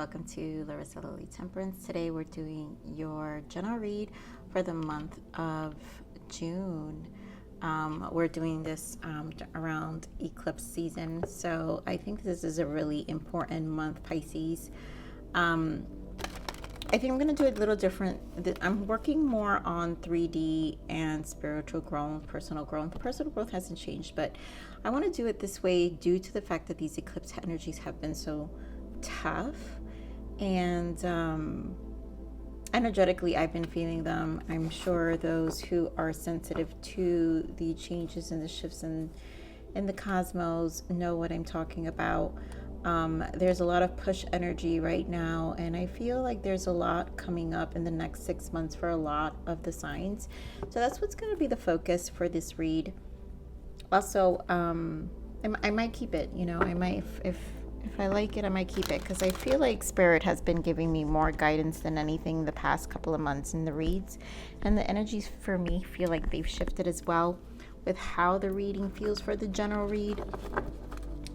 welcome to Larisa Lili Temperance. Today we're doing your general read for the month of June. We're doing this around eclipse season, so I think this is a really important month, Pisces. I think I'm going to do it a little different. I'm working more on 3D and spiritual growth, personal growth. Personal growth hasn't changed, but I want to do it this way due to the fact that these eclipse energies have been so tough. And energetically, I've been feeling them. I'm sure those who are sensitive to the changes and the shifts in the cosmos know what I'm talking about. There's a lot of push energy right now, and I feel like there's a lot coming up in the next 6 months for a lot of the signs. So that's what's going to be the focus for this read. Also, I might keep it, I might, if I like it, I might keep it, because I feel like Spirit has been giving me more guidance than anything the past couple of months in the reads, and the energies for me feel like they've shifted as well with how the reading feels for the general read.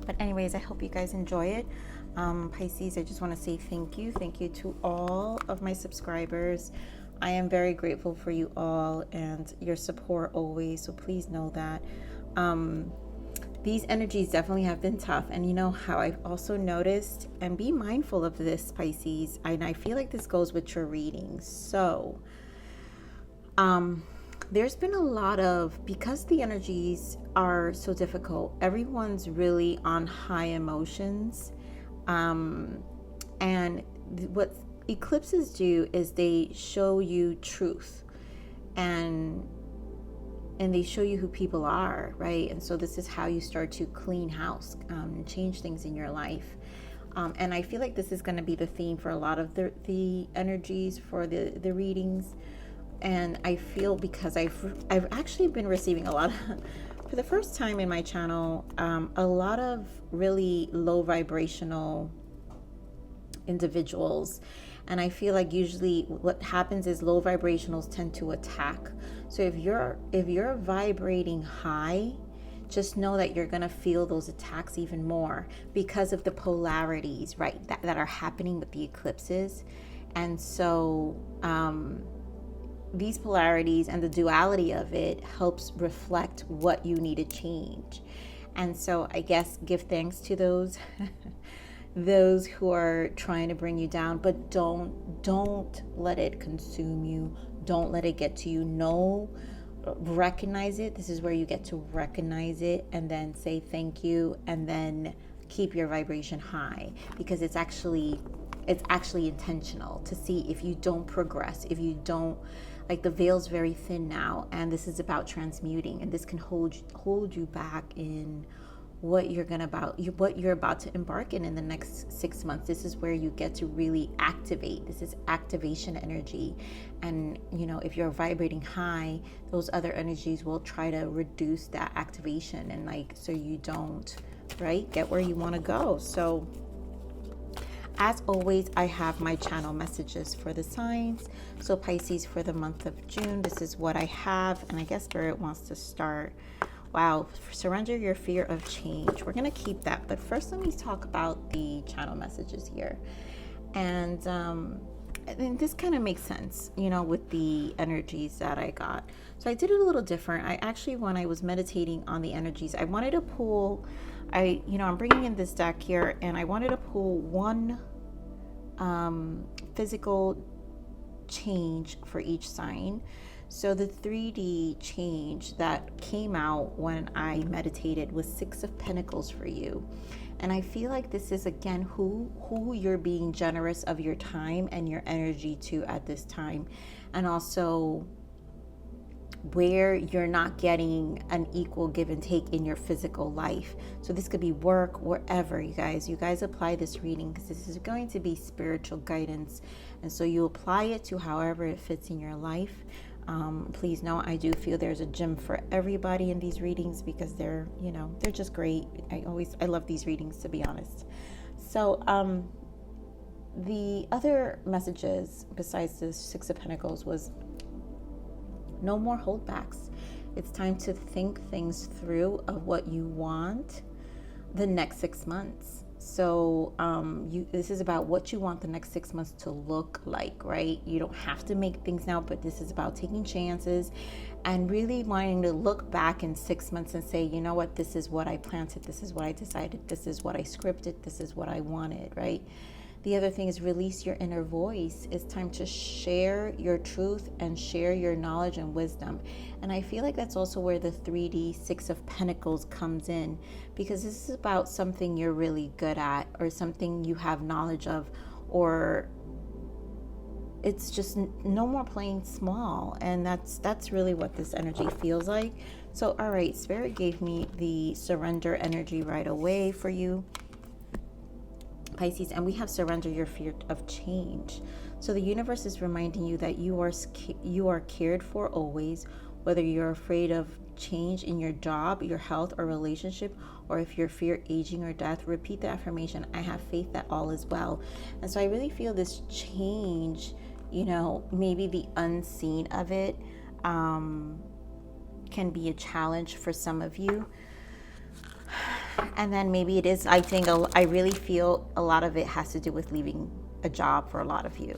But anyways, I hope you guys enjoy it. Pisces, I just want to say thank you. Thank you to all of my subscribers. I am very grateful for you all and your support always. So please know that. These energies definitely have been tough. And you know how I've also noticed, and be mindful of this, Pisces, and I feel like this goes with your readings. So, there's been a lot of, because the energies are so difficult, everyone's really on high emotions. And what eclipses do is they show you truth, and they show you who people are, right? And so this is how you start to clean house, and change things in your life. And I feel like this is going to be the theme for a lot of the energies for the readings. And I feel, because I've actually been receiving a lot of, for the first time in my channel, a lot of really low vibrational individuals. And I feel like usually what happens is low vibrationals tend to attack. So if you're vibrating high, just know that you're going to feel those attacks even more because of the polarities, right, that are happening with the eclipses. And so these polarities and the duality of it helps reflect what you need to change. And so I guess give thanks to those those who are trying to bring you down, but don't let it consume you. Don't let it get to you. No, recognize it. This is where you get to recognize it and then say thank you, and then keep your vibration high, because it's actually intentional to see if you don't progress, if you don't, like, the veil's very thin now, and this is about transmuting, and this can hold you back in what you're about to embark in the next 6 months. This is where you get to really activate. This is activation energy. And if you're vibrating high, those other energies will try to reduce that activation, and so you don't, right, get where you want to go. So as always, I have my channel messages for the signs. So Pisces, for the month of June, this is what I have. And I guess Spirit wants to start. Wow, surrender your fear of change. We're going to keep that. But first, let me talk about the channel messages here. And this kind of makes sense, with the energies that I got. So I did it a little different. I actually, when I was meditating on the energies, I wanted to pull, I'm bringing in this deck here, and I wanted to pull one physical change for each sign. So the 3D change that came out when I meditated was 6 of Pentacles for you. And I feel like this is, again, who you're being generous of your time and your energy to at this time. And also where you're not getting an equal give and take in your physical life. So this could be work, wherever, you guys apply this reading, because this is going to be spiritual guidance. And so you apply it to however it fits in your life. Please know, I do feel there's a gem for everybody in these readings, because they're just great. I love these readings, to be honest. So the other messages besides the 6 of Pentacles was no more holdbacks. It's time to think things through of what you want the next 6 months. So this is about what you want the next 6 months to look like, right? You don't have to make things now, but this is about taking chances and really wanting to look back in 6 months and say, you know what, this is what I planted, this is what I decided, this is what I scripted, this is what I wanted, right? The other thing is release your inner voice. It's time to share your truth and share your knowledge and wisdom. And I feel like that's also where the 3D Six of Pentacles comes in, because this is about something you're really good at or something you have knowledge of, or it's just no more playing small. And that's really what this energy feels like. So, all right, Spirit gave me the surrender energy right away for you, Pisces, and we have surrender your fear of change. So the universe is reminding you that you are cared for always, whether you're afraid of change in your job, your health, or relationship, or if you fear aging or death. Repeat the affirmation: I have faith that all is well. And so I really feel this change, you know, maybe the unseen of it can be a challenge for some of you. And then maybe it is, I think, I really feel a lot of it has to do with leaving a job for a lot of you,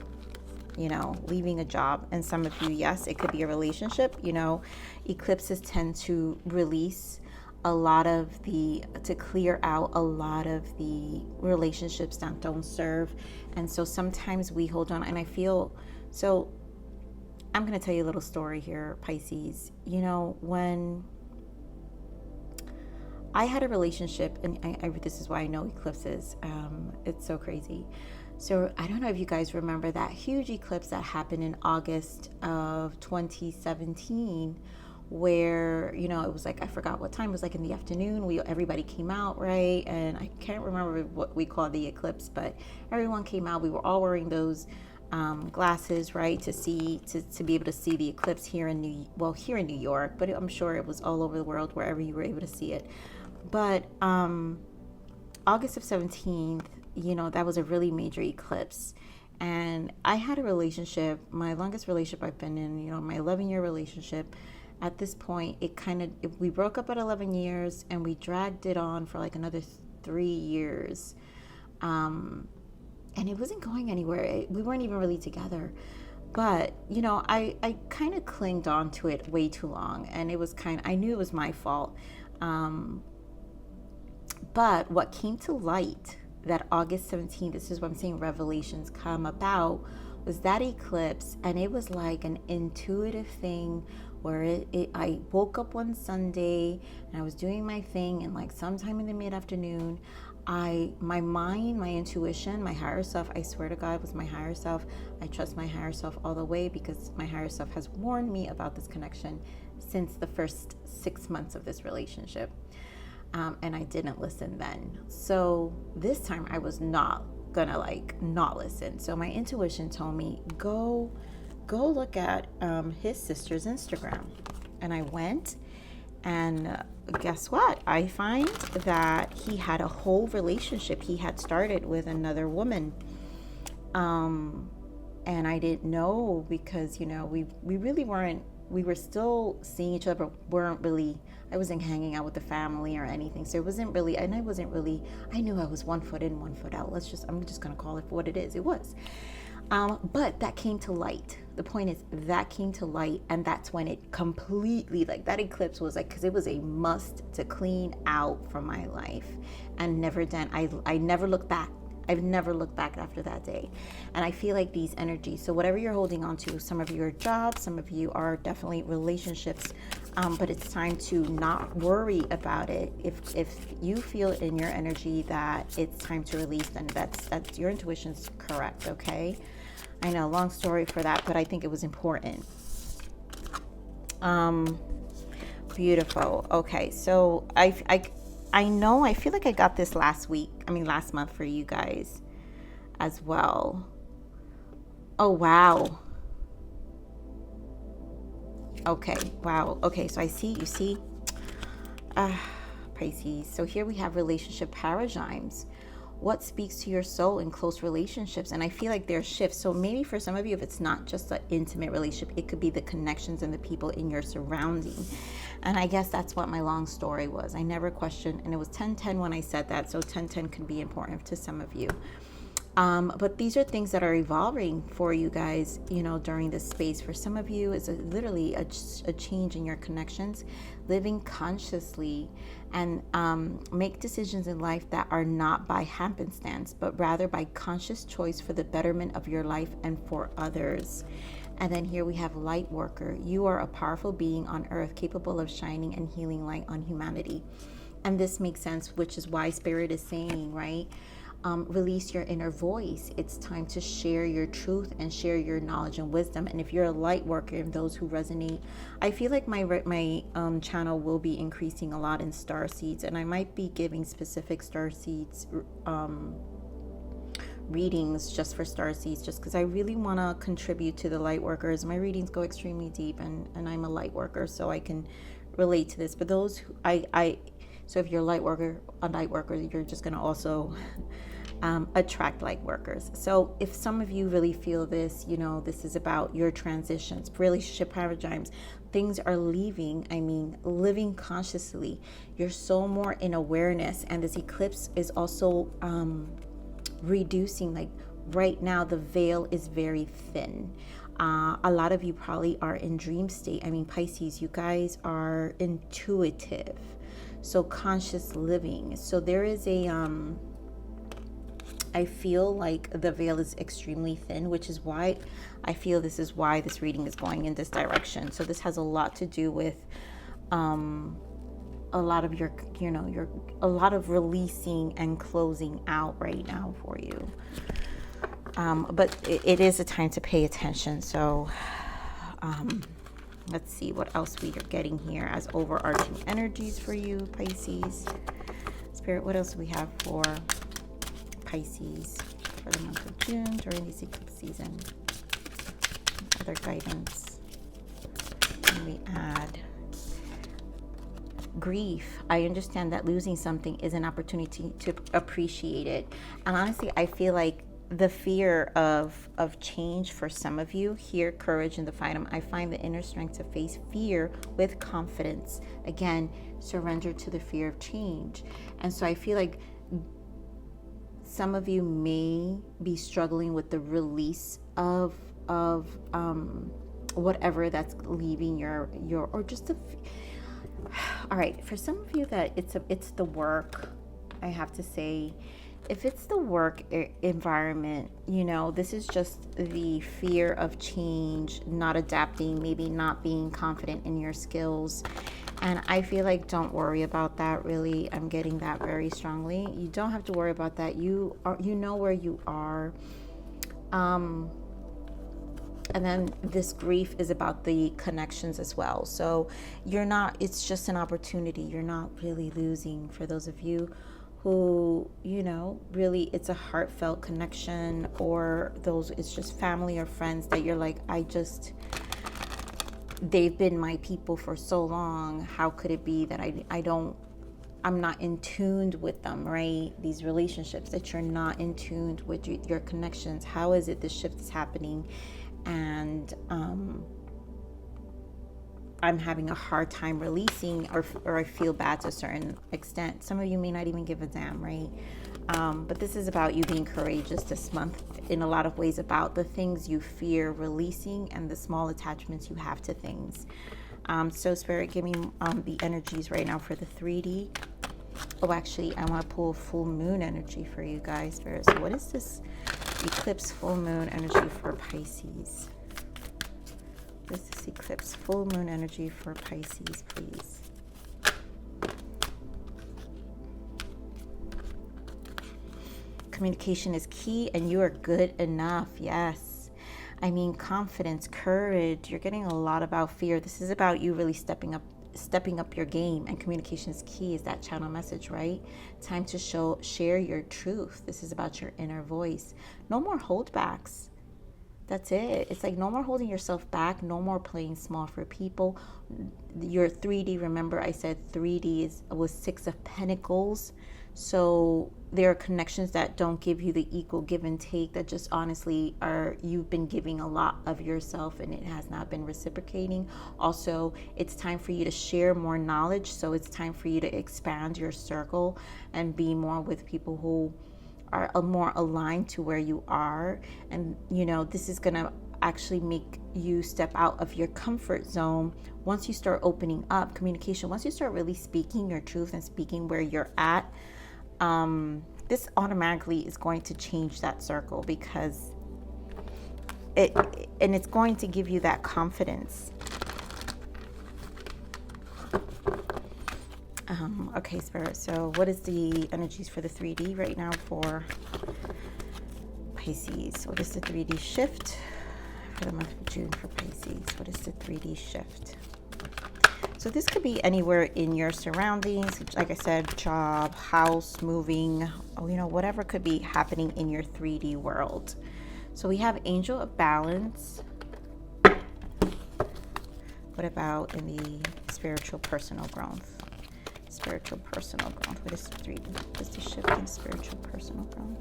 you know, leaving a job. And some of you, yes, it could be a relationship. You know, eclipses tend to release a lot of to clear out a lot of the relationships that don't serve. And so sometimes we hold on, and I feel, so I'm going to tell you a little story here, Pisces. You know, when I had a relationship, and this is why I know eclipses. It's so crazy. So I don't know if you guys remember that huge eclipse that happened in August of 2017, where, you know, it was like, I forgot what time, it was like in the afternoon. Everybody came out, right? And I can't remember what we call the eclipse, but everyone came out. We were all wearing those glasses, right, to be able to see the eclipse here in New York, but I'm sure it was all over the world wherever you were able to see it. But August of 17th, you know, that was a really major eclipse. And I had a relationship, my longest relationship I've been in, you know, my 11-year relationship. At this point, we broke up at 11 years, and we dragged it on for like another 3 years. And it wasn't going anywhere. We weren't even really together. But, you know, I kind of clinged on to it way too long. And it was I knew it was my fault. But what came to light that August 17th, this is what I'm saying, revelations come about, was that eclipse. And it was like an intuitive thing where I woke up one Sunday and I was doing my thing, and like sometime in the mid-afternoon, my mind, my intuition, my higher self, I swear to God, it was my higher self. I trust my higher self all the way, because my higher self has warned me about this connection since the first 6 months of this relationship. And I didn't listen then. So this time I was not gonna not listen. So my intuition told me, go look at his sister's Instagram. And I went, and guess what? I find that he had a whole relationship he had started with another woman. And I didn't know, because, you know, we really weren't, we were still seeing each other, but I wasn't hanging out with the family or anything. So it wasn't really, and I knew I was 1 foot in, 1 foot out. I'm just going to call it for what it is. It was. But that came to light. The point is, that came to light, and that's when it completely, that eclipse was because it was a must to clean out from my life. And never then, I never looked back. I've never looked back after that day. And I feel like these energies, so whatever you're holding on to, some of you are jobs, some of you are definitely relationships, but it's time to not worry about it. If you feel in your energy that it's time to release, then that's your intuition's correct, okay? I know, long story for that, but I think it was important. Beautiful. Okay, so I know, I feel like I got this last month for you guys as well. Oh, wow. Okay, wow. Okay, so you see, Pisces. So here we have relationship paradigms. what speaks to your soul in close relationships. And I feel like there's shifts. So maybe for some of you, if it's not just an intimate relationship, it could be the connections and the people in your surrounding. And I guess that's what my long story was. I never questioned, and it was 10-10 when I said that. So 10-10 can be important to some of you. But these are things that are evolving for you guys, during this space. For some of you, it's literally a change in your connections, living consciously, and make decisions in life that are not by happenstance, but rather by conscious choice for the betterment of your life and for others. And then here we have light worker. You are a powerful being on earth, capable of shining and healing light on humanity. And this makes sense, which is why Spirit is saying, right? Release your inner voice. It's time to share your truth and share your knowledge and wisdom. And if you're a light worker, and those who resonate, I feel like my channel will be increasing a lot in star seeds, and I might be giving specific star seeds readings just for star seeds, just because I really want to contribute to the light workers. My readings go extremely deep, and I'm a light worker, so I can relate to this. But those who so if you're a light worker, you're just going to also attract light workers. So if some of you really feel this, this is about your transitions, relationship paradigms, things are leaving. Living consciously. You're so more in awareness, and this eclipse is also reducing. Like right now, the veil is very thin. A lot of you probably are in dream state. Pisces, you guys are intuitive. So conscious living. So there is I feel like the veil is extremely thin, which is why I feel this is why this reading is going in this direction. So this has a lot to do with a lot of a lot of releasing and closing out right now for you. But it is a time to pay attention. So let's see what else we are getting here as overarching energies for you, Pisces. Spirit, what else do we have for Pisces for the month of June during this eclipse season? Other guidance. And we add grief. I understand that losing something is an opportunity to appreciate it. And honestly, I feel like the fear of change for some of you here, courage and the fight. I find the inner strength to face fear with confidence. Again, surrender to the fear of change. And so I feel like some of you may be struggling with the release of whatever that's leaving your or just the. All right, for some of you that it's the work. I have to say, if it's the work environment, this is just the fear of change, not adapting, maybe not being confident in your skills. And I feel like don't worry about that, really. I'm getting that very strongly. You don't have to worry about that. You know where you are. And then this grief is about the connections as well. So it's just an opportunity. You're not really losing. For those of you who, really it's a heartfelt connection, or it's just family or friends that you're like, they've been my people for so long. How could it be that I'm not in tune with them, right? These relationships that you're not in tune with your connections. How is it this shift is happening? And I'm having a hard time releasing, or I feel bad to a certain extent. Some of you may not even give a damn, right? But this is about you being courageous this month in a lot of ways, about the things you fear releasing and the small attachments you have to things. So Spirit, give me the energies right now for the 3D. Oh, actually, I want to pull full moon energy for you guys, Spirit. So what is this eclipse full moon energy for Pisces? What is this eclipse full moon energy for Pisces, please? Communication is key, and you are good enough. Yes. Confidence, courage. You're getting a lot about fear. This is about you really stepping up your game, and communication is key, is that channel message, right? Time to share your truth. This is about your inner voice. No more holdbacks. That's it. It's like no more holding yourself back. No more playing small for people. Your 3D, remember I said 3D was 6 of Pentacles. So there are connections that don't give you the equal give and take, that just honestly are, you've been giving a lot of yourself and it has not been reciprocating. Also, it's time for you to share more knowledge. So it's time for you to expand your circle and be more with people who are more aligned to where you are. And you know, this is gonna actually make you step out of your comfort zone once you start opening up communication, once you start really speaking your truth and speaking where you're at. This automatically is going to change that circle, because it's going to give you that confidence. Okay, Spirit, so what is the energies for the 3D right now for Pisces? What is the 3D shift for the month of June for Pisces? What is the 3D shift? So this could be anywhere in your surroundings. Like I said, job, house, moving, you know, whatever could be happening in your 3D world. So we have Angel of Balance. What about in the spiritual personal growth? Spiritual personal growth. What is the 3D? What is the shift in spiritual personal growth?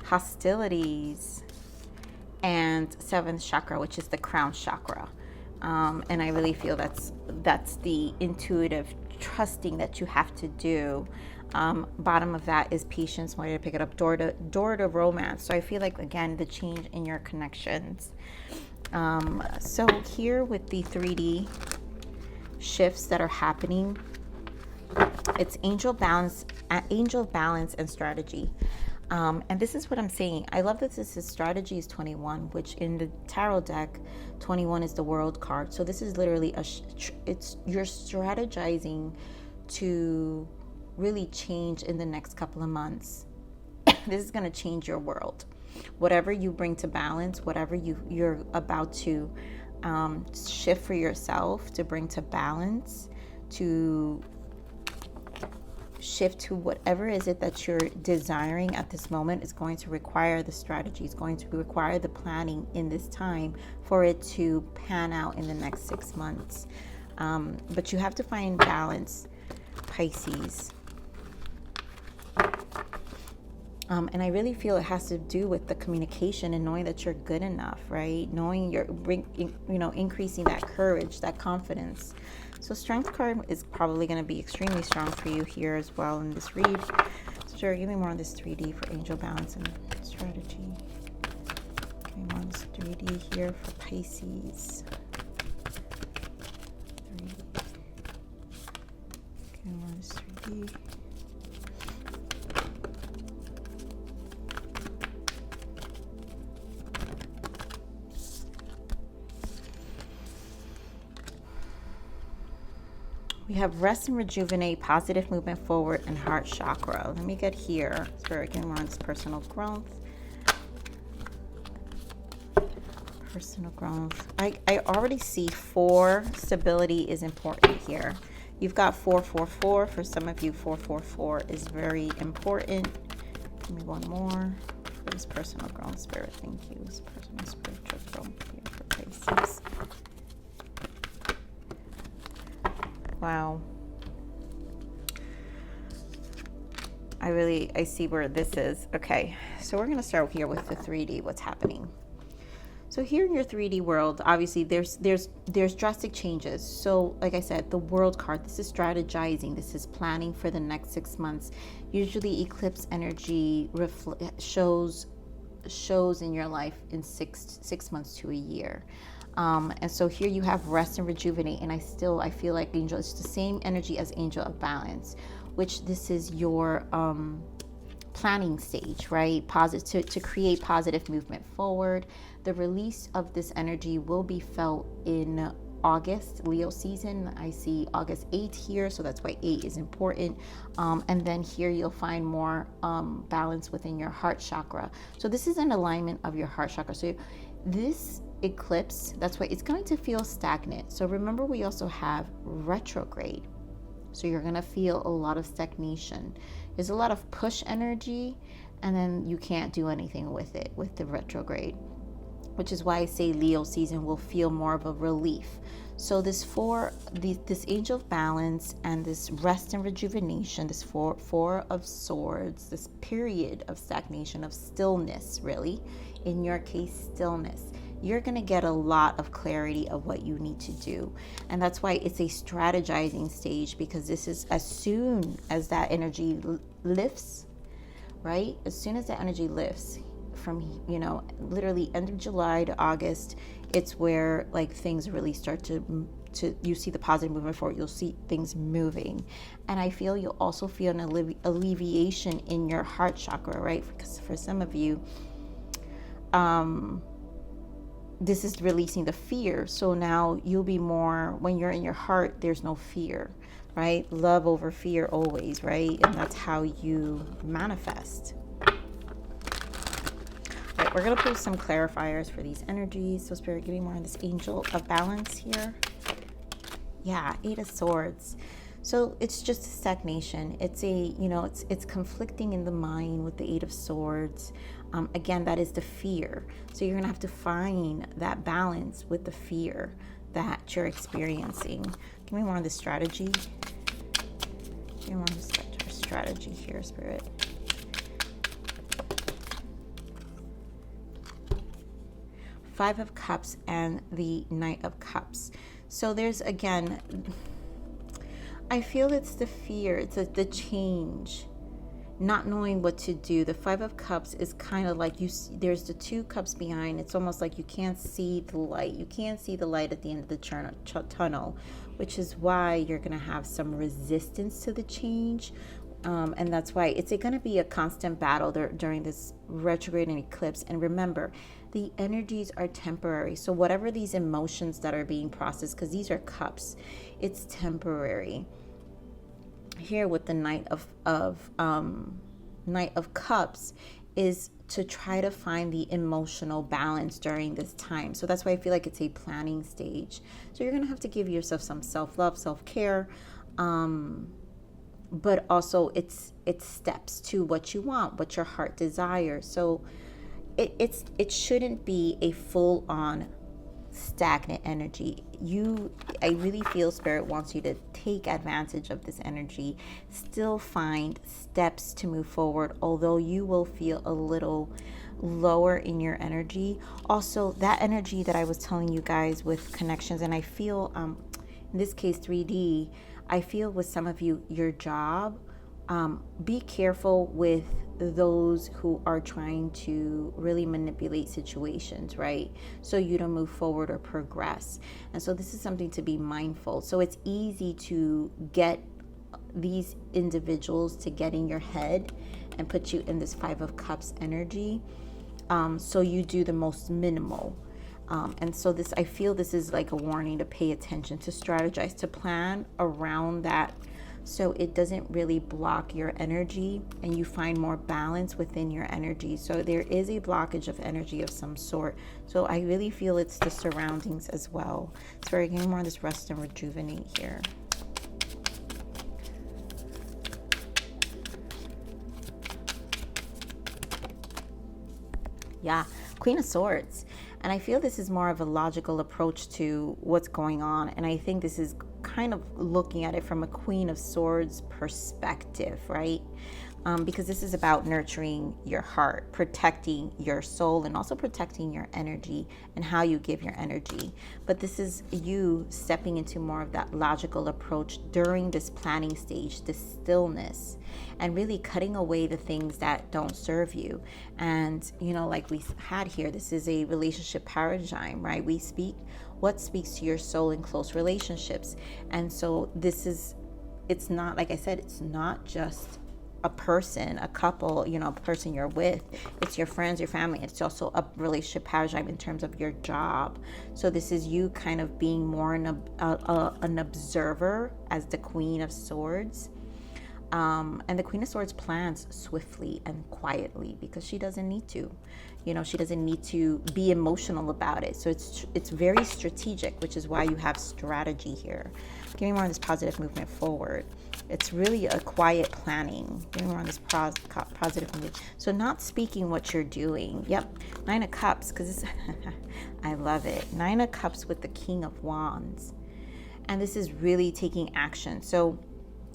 Hostilities. And 7th chakra, which is the crown chakra. And I really feel that's the intuitive trusting that you have to do. Bottom of that is patience. Wanted to pick it up. Door to romance. So I feel like, again, the change in your connections. So here with the 3D shifts that are happening, it's angel balance and strategy. And this is what I'm saying. I love that this is strategy is 21, which in the tarot deck, 21 is the world card. So this is literally you're strategizing to really change in the next couple of months. This is going to change your world. Whatever you bring to balance, whatever you're about to shift for yourself to bring to balance, to shift to whatever is it that you're desiring at this moment, is going to require the strategy, it's going to require the planning in this time for it to pan out in the next 6 months. But you have to find balance, Pisces. And I really feel it has to do with the communication and knowing that you're good enough, right? Knowing increasing that courage, that confidence. So Strength card is probably going to be extremely strong for you here as well in this read. So sure, give me more on this 3D for angel balance and strategy. Give me more on this 3D here for Pisces. 3D. Give me more on this 3D. We have rest and rejuvenate, positive movement forward, and heart chakra. Let me get here. Spirit, again, we're on this personal growth. Personal growth. I already see 4. Stability is important here. You've got 444. For some of you, 444 is very important. Give me one more. For this personal growth, Spirit. Thank you. This personal spiritual growth here for Pisces. Wow. I see where this is. Okay, so we're going to start here with the 3D, what's happening. So here in your 3D world, obviously there's drastic changes. So like I said, the world card, this is strategizing, this is planning for the next 6 months. Usually eclipse energy shows in your life in six months to a year. And so here you have rest and rejuvenate, and I feel like angel, it's the same energy as angel of balance, which this is your planning stage, right? Positive to create positive movement forward. The release of this energy will be felt in August, Leo season. I see August 8th here, so that's why 8 is important. And then here you'll find more balance within your heart chakra. So this is an alignment of your heart chakra. So this eclipse, that's why it's going to feel stagnant. So remember, we also have retrograde. So you're going to feel a lot of stagnation. There's a lot of push energy, and then you can't do anything with it with the retrograde. which is why I say Leo season will feel more of a relief. So this angel of balance and this rest and rejuvenation, this four of swords, this period of stagnation, of stillness, really, in your case, stillness, you're going to get a lot of clarity of what you need to do. And that's why it's a strategizing stage, because this is as soon as that energy lifts, right? As soon as that energy lifts from, literally end of July to August, it's where like things really start to you see the positive movement forward. You'll see things moving. And I feel you'll also feel an alleviation in your heart chakra, right? Because for some of you, this is releasing the fear. So now you'll be more, when you're in your heart, there's no fear, right? Love over fear always, right? And that's how you manifest. All right, we're going to put some clarifiers for these energies. So Spirit, give me more on this angel of balance here. Yeah, 8 of Swords. So it's just a stagnation. It's it's conflicting in the mind with the 8 of Swords. Again, that is the fear. So you're going to have to find that balance with the fear that you're experiencing. Give me more on the strategy. Give me more on the strategy here, Spirit. Five of Cups and the Knight of Cups. So there's, again, I feel it's the fear, it's the change, not knowing what to do. The Five of Cups is kind of like there's the 2 cups behind. It's almost like you can't see the light. You can't see the light at the end of the tunnel, which is why you're going to have some resistance to the change. And that's why it's going to be a constant battle during this retrograde and eclipse. And remember, the energies are temporary. So whatever these emotions that are being processed, because these are cups, it's temporary. Here with the Knight of Cups is to try to find the emotional balance during this time. So that's why I feel like it's a planning stage. So you're going to have to give yourself some self-love, self-care, but also it's steps to what you want, what your heart desires. So it shouldn't be a full-on stagnant energy. I really feel Spirit wants you to take advantage of this energy, still find steps to move forward, although you will feel a little lower in your energy. Also, that energy that I was telling you guys with connections, and I feel in this case 3D, I feel with some of you, your job, be careful with those who are trying to really manipulate situations, right? So you don't move forward or progress. And so this is something to be mindful. So it's easy to get these individuals to get in your head and put you in this Five of Cups energy. So you do the most minimal. And so I feel this is like a warning to pay attention, to strategize, to plan around that, so it doesn't really block your energy and you find more balance within your energy. So there is a blockage of energy of some sort. So I really feel it's the surroundings as well. It's very getting more on this rest and rejuvenate here. Yeah, Queen of Swords. And I feel this is more of a logical approach to what's going on. And I think this is kind of looking at it from a Queen of Swords perspective, right? Because this is about nurturing your heart, protecting your soul, and also protecting your energy and how you give your energy. But this is you stepping into more of that logical approach during this planning stage, this stillness, and really cutting away the things that don't serve you. And, like we had here, this is a relationship paradigm, right? We speak what speaks to your soul in close relationships. And so it's not, like I said, it's not just a person, a couple, a person you're with. It's your friends, your family. It's also a relationship paradigm in terms of your job. So this is you kind of being more an observer as the Queen of Swords. And the Queen of Swords plans swiftly and quietly because she doesn't need to. You know, she doesn't need to be emotional about it. So it's very strategic, which is why you have strategy here. Give me more on this positive movement forward. It's really a quiet planning. Give me more on this positive movement. So not speaking what you're doing. Yep. 9 of Cups, because I love it. 9 of Cups with the King of Wands. And this is really taking action. So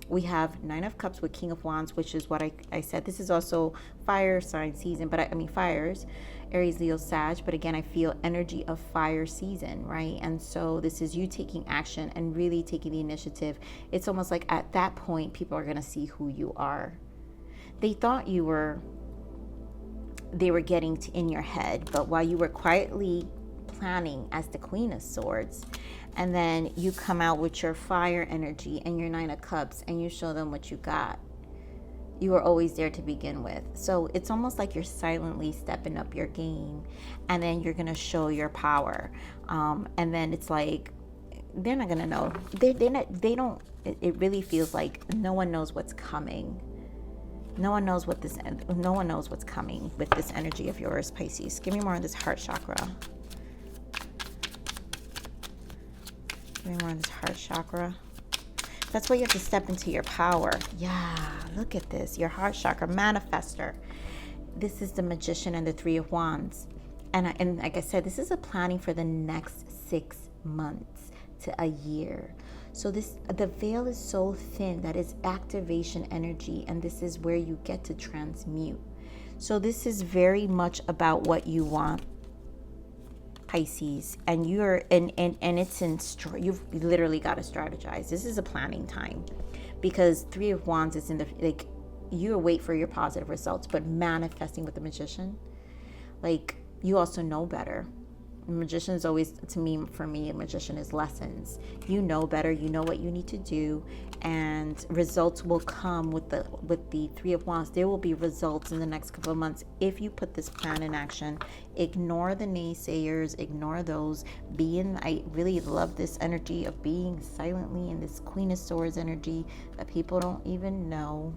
we have 9 of Cups with King of Wands, which is what I said. This is also fire sign season, but I mean fires, Aries, Leo, Sag. But again, I feel energy of fire season, right? And so this is you taking action and really taking the initiative. It's almost like at that point, people are going to see who you are. They thought they were getting in your head, but while you were quietly planning as the Queen of Swords, and then you come out with your fire energy and your 9 of Cups and you show them what you got. You were always there to begin with. So it's almost like you're silently stepping up your game, and then you're going to show your power. And then it's like, they're not going to know. It really feels like no one knows what's coming. No one knows what's coming with this energy of yours, Pisces. Give me more on this heart chakra. More on this heart chakra. That's why you have to step into your power. Yeah, look at this. Your heart chakra, manifester. This is the Magician and the 3 of Wands. And like I said, this is a planning for the next 6 months to a year. So the veil is so thin that it's activation energy, and this is where you get to transmute. So this is very much about what you want, Pisces, and you've literally got to strategize. This is a planning time, because 3 of Wands is in the, like, you wait for your positive results, but manifesting with the Magician, like, you also know better. The Magician is always, for me, a Magician is lessons. You know better, you know what you need to do, and results will come with the 3 of Wands. There will be results in the next couple of months if you put this plan in action. Ignore the naysayers, ignore those. I really love this energy of being silently in this Queen of Swords energy that people don't even know.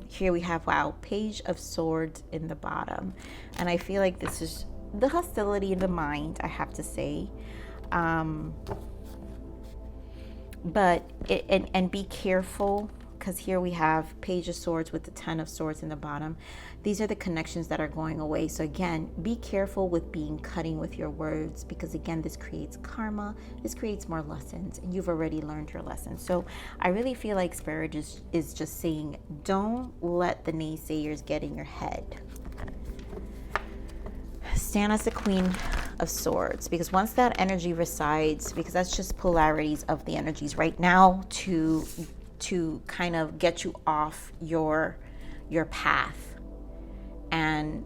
Here we have, Page of Swords in the bottom. And I feel like this is the hostility in the mind, I have to say. But be careful, because here we have Page of Swords with the 10 of Swords in the bottom. These are the connections that are going away. So again, be careful with being cutting with your words, because again, this creates karma. This creates more lessons, and you've already learned your lesson. So I really feel like Spirit is just saying, don't let the naysayers get in your head. Stand as the Queen of Swords, because once that energy resides, because that's just polarities of the energies right now to kind of get you off your path, and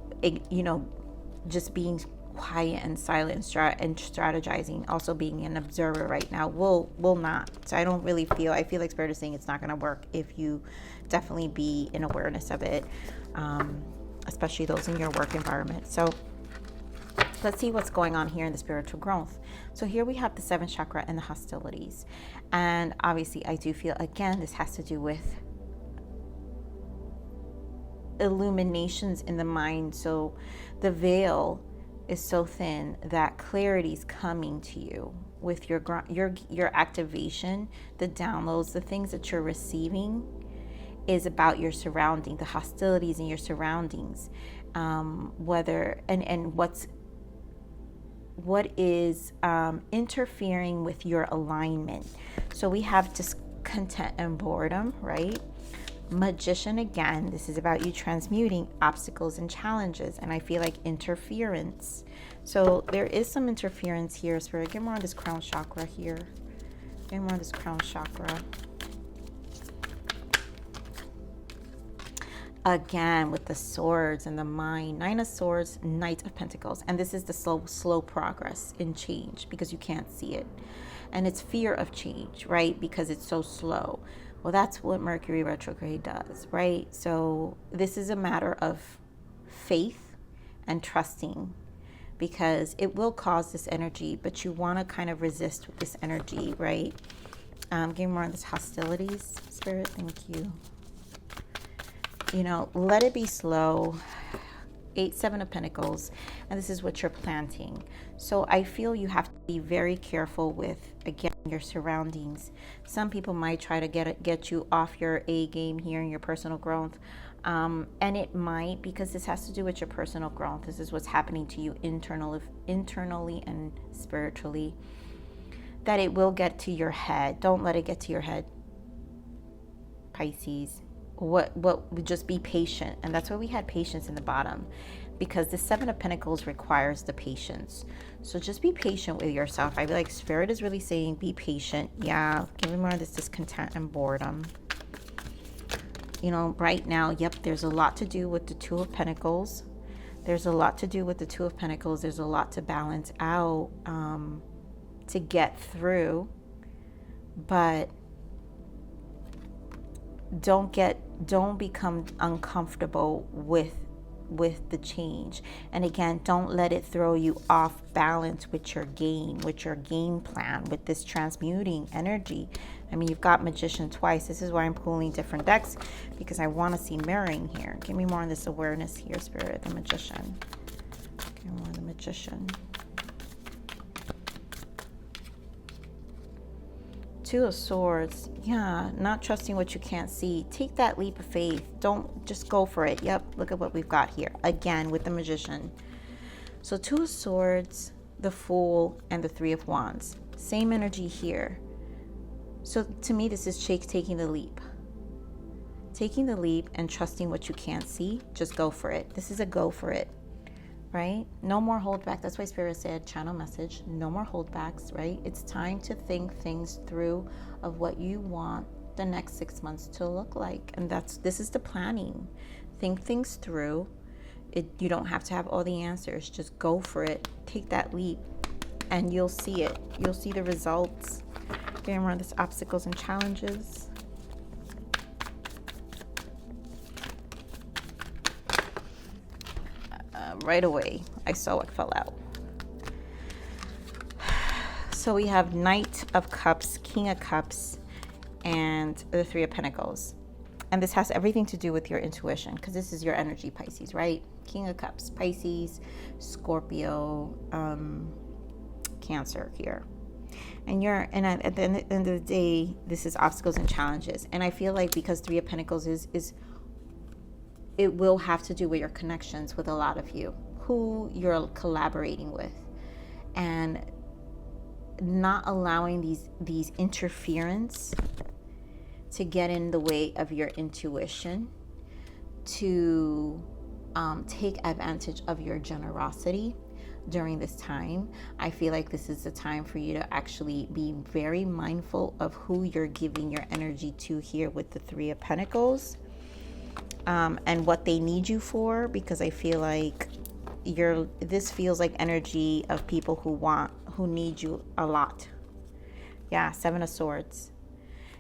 just being quiet and silent and strategizing, also being an observer right now will not. So I feel like Spirit is saying it's not going to work if you definitely be in awareness of it, especially those in your work environment. So let's see what's going on here in the spiritual growth. So here we have the 7th chakra and the hostilities. And obviously I do feel, again, this has to do with illuminations in the mind. So the veil is so thin that clarity is coming to you with your activation, the downloads, the things that you're receiving is about your surrounding, the hostilities in your surroundings, what is interfering with your alignment. So we have discontent and boredom, right? Magician, again, this is about you transmuting obstacles and challenges, and I feel like interference. So there is some interference here. Spirit, get more on this crown chakra here. Get more on this crown chakra. Again, with the swords and the mind, 9 of Swords, Knight of Pentacles. And this is the slow progress in change, because you can't see it. And it's fear of change, right? Because it's so slow. Well, that's what Mercury retrograde does, right? So this is a matter of faith and trusting, because it will cause this energy, but you want to kind of resist with this energy, right? Give me more on this hostilities, Spirit. Thank you. You know, let it be slow. 8, 7 of Pentacles, and this is what you're planting. So I feel you have to be very careful with, again, your surroundings. Some people might try to get you off your A game here in your personal growth, and it might, because this has to do with your personal growth. This is what's happening to you internally and spiritually, that it will get to your head. Don't let it get to your head, Pisces. What just be patient. And that's why we had patience in the bottom, because the 7 of Pentacles requires the patience. So just be patient with yourself. I feel like Spirit is really saying be patient. Yeah, give me more of this discontent and boredom. You know, right now, yep, there's a lot to do with the 2 of Pentacles. There's a lot to do with the 2 of Pentacles. There's a lot to balance out, to get through. But don't become uncomfortable with the change. And again, don't let it throw you off balance with your game plan, with this transmuting energy. I mean, you've got Magician twice. This is why I'm pulling different decks, because I want to see mirroring here. Give me more on this awareness here, Spirit. The Magician. Give me more on the Magician. 2 of Swords. Yeah, not trusting what you can't see. Take that leap of faith. Don't just go for it. Yep, look at what we've got here. Again, with the Magician. So 2 of Swords, the Fool, and the 3 of Wands. Same energy here. So to me, this is taking the leap. Taking the leap and trusting what you can't see. Just go for it. This is a go for it. Right? No more holdback. That's why Spirit said, channel message, no more holdbacks, right? It's time to think things through of what you want the next 6 months to look like. And this is the planning. Think things through. You don't have to have all the answers. Just go for it. Take that leap and you'll see it. You'll see the results. Getting around this obstacles and challenges. Right away, I saw what fell out. So we have Knight of Cups, King of Cups, and the 3 of Pentacles. And this has everything to do with your intuition, because this is your energy, Pisces, right? King of Cups, Pisces, Scorpio, Cancer here. And at the end of the day, this is obstacles and challenges. And I feel like because 3 of Pentacles is it will have to do with your connections with a lot of you, who you're collaborating with, and not allowing these interference to get in the way of your intuition, to take advantage of your generosity during this time. I feel like this is the time for you to actually be very mindful of who you're giving your energy to here with the 3 of Pentacles. And what they need you for, because I feel like this feels like energy of people who need you a lot. Yeah, 7 of Swords.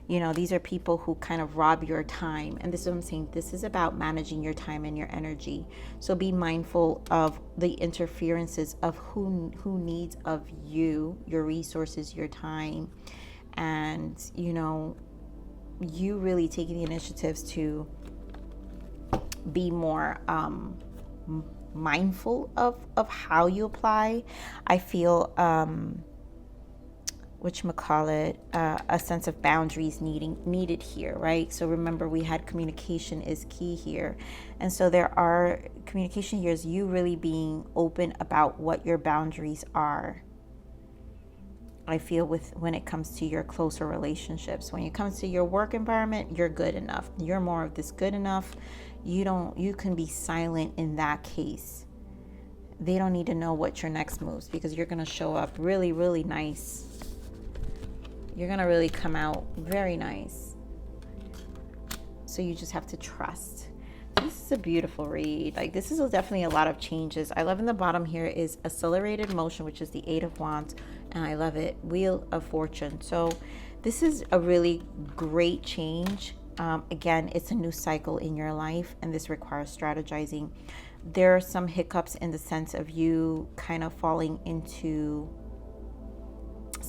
You know, these are people who kind of rob your time. And this is what I'm saying. This is about managing your time and your energy. So be mindful of the interferences of who needs of you, your resources, your time. And, you know, you really taking the initiatives to be more mindful of how you apply. I feel a sense of boundaries needed here, right? So remember, we had communication is key here, and so there are communication here is you really being open about what your boundaries are. I feel when it comes to your closer relationships, when it comes to your work environment, you're good enough. You're more of this good enough. You can be silent in that case. They don't need to know what your next moves, because you're going to show up really, really nice. You're going to really come out very nice. So you just have to trust. This is a beautiful read. Like, this is definitely a lot of changes. I love in the bottom here is accelerated motion, which is the 8 of Wands. And I love it. Wheel of Fortune. So this is a really great change. Again, it's a new cycle in your life, and this requires strategizing. There are some hiccups in the sense of you kind of falling into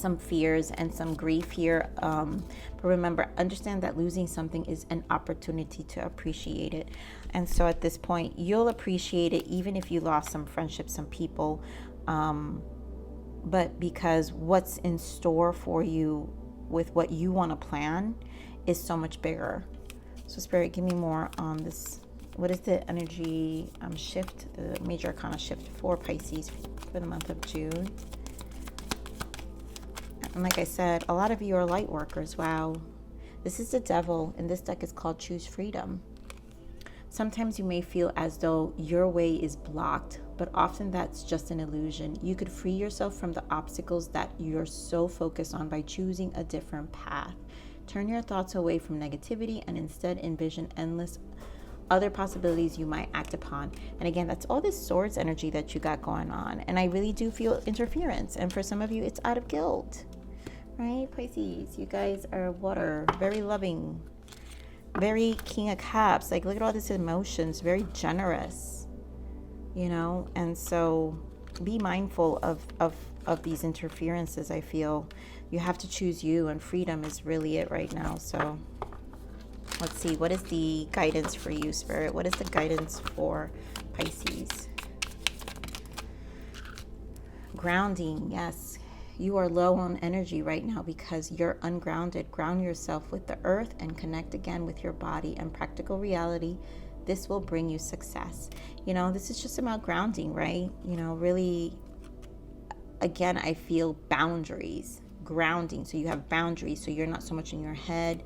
some fears and some grief here. But remember, understand that losing something is an opportunity to appreciate it. And so at this point, you'll appreciate it even if you lost some friendships, some people. But because what's in store for you with what you want to plan is so much bigger. So Spirit, give me more on this. What is the energy shift, the major arcana shift for Pisces for the month of June? And like I said, a lot of you are light workers. Wow. This is the Devil, and this deck is called Choose Freedom. Sometimes you may feel as though your way is blocked, but often that's just an illusion. You could free yourself from the obstacles that you're so focused on by choosing a different path. Turn your thoughts away from negativity and instead envision endless other possibilities you might act upon. And again, that's all this Swords energy that you got going on. And I really do feel interference. And for some of you, it's out of guilt. Right, Pisces? You guys are water, very loving, very King of Cups. Like, look at all these emotions, very generous, you know? And so be mindful of these interferences. I feel you have to choose you, and freedom is really it right now. So let's see, what is the guidance for you, Spirit? What is the guidance for Pisces? Grounding, yes. You are low on energy right now because you're ungrounded. Ground yourself with the earth and connect again with your body and practical reality. This will bring you success. You know, this is just about grounding, right? You know, really, again, I feel boundaries, grounding. So you have boundaries, so you're not so much in your head.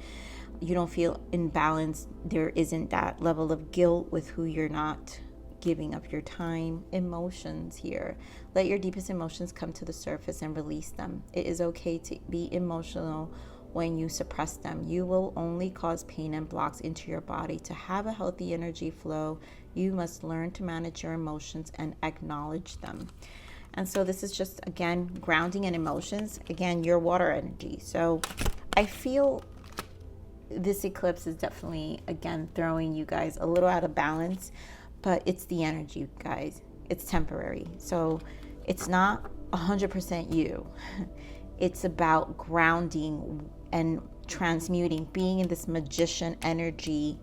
You don't feel imbalanced. There isn't that level of guilt with who you're not giving up your time. Emotions here. Let your deepest emotions come to the surface and release them. It is okay to be emotional when you suppress them. You will only cause pain and blocks into your body. To have a healthy energy flow, you must learn to manage your emotions and acknowledge them. And so this is just, again, grounding and emotions. Again, your water energy. So I feel this eclipse is definitely, again, throwing you guys a little out of balance. But it's the energy, guys. It's temporary. So it's not 100% you. It's about grounding and transmuting, being in this magician energy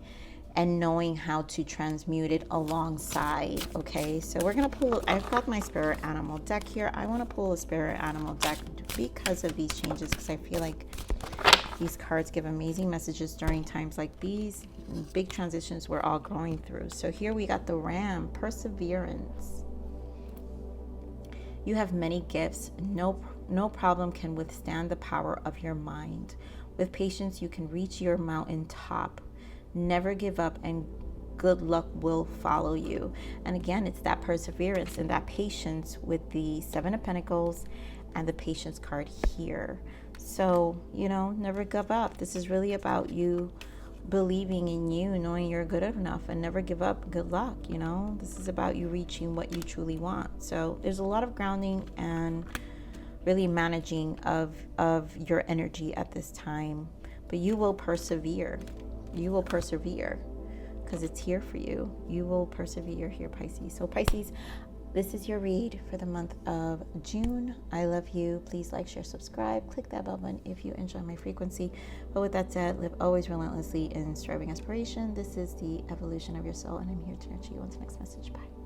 and knowing how to transmute it alongside. Okay, so we're going to pull, I've got my spirit animal deck here. I want to pull a spirit animal deck because of these changes, because I feel like these cards give amazing messages during times like these, big transitions we're all going through. So here we got the Ram, perseverance. You have many gifts. No problem can withstand the power of your mind. With patience, you can reach your mountain top. Never give up, and good luck will follow you. And again, it's that perseverance and that patience with the Seven of Pentacles and the patience card here. So, you know, never give up. This is really about you believing in you, knowing you're good enough, and never give up. Good luck, you know. This is about you reaching what you truly want. So there's a lot of grounding and really managing of your energy at this time. But you will persevere. You will persevere because it's here for you. You will persevere here, Pisces. So Pisces, this is your read for the month of June. I love you. Please like, share, subscribe. Click that bell button if you enjoy my frequency. But with that said, live always relentlessly in striving aspiration. This is the evolution of your soul, and I'm here to nurture you. On to the next message. Bye.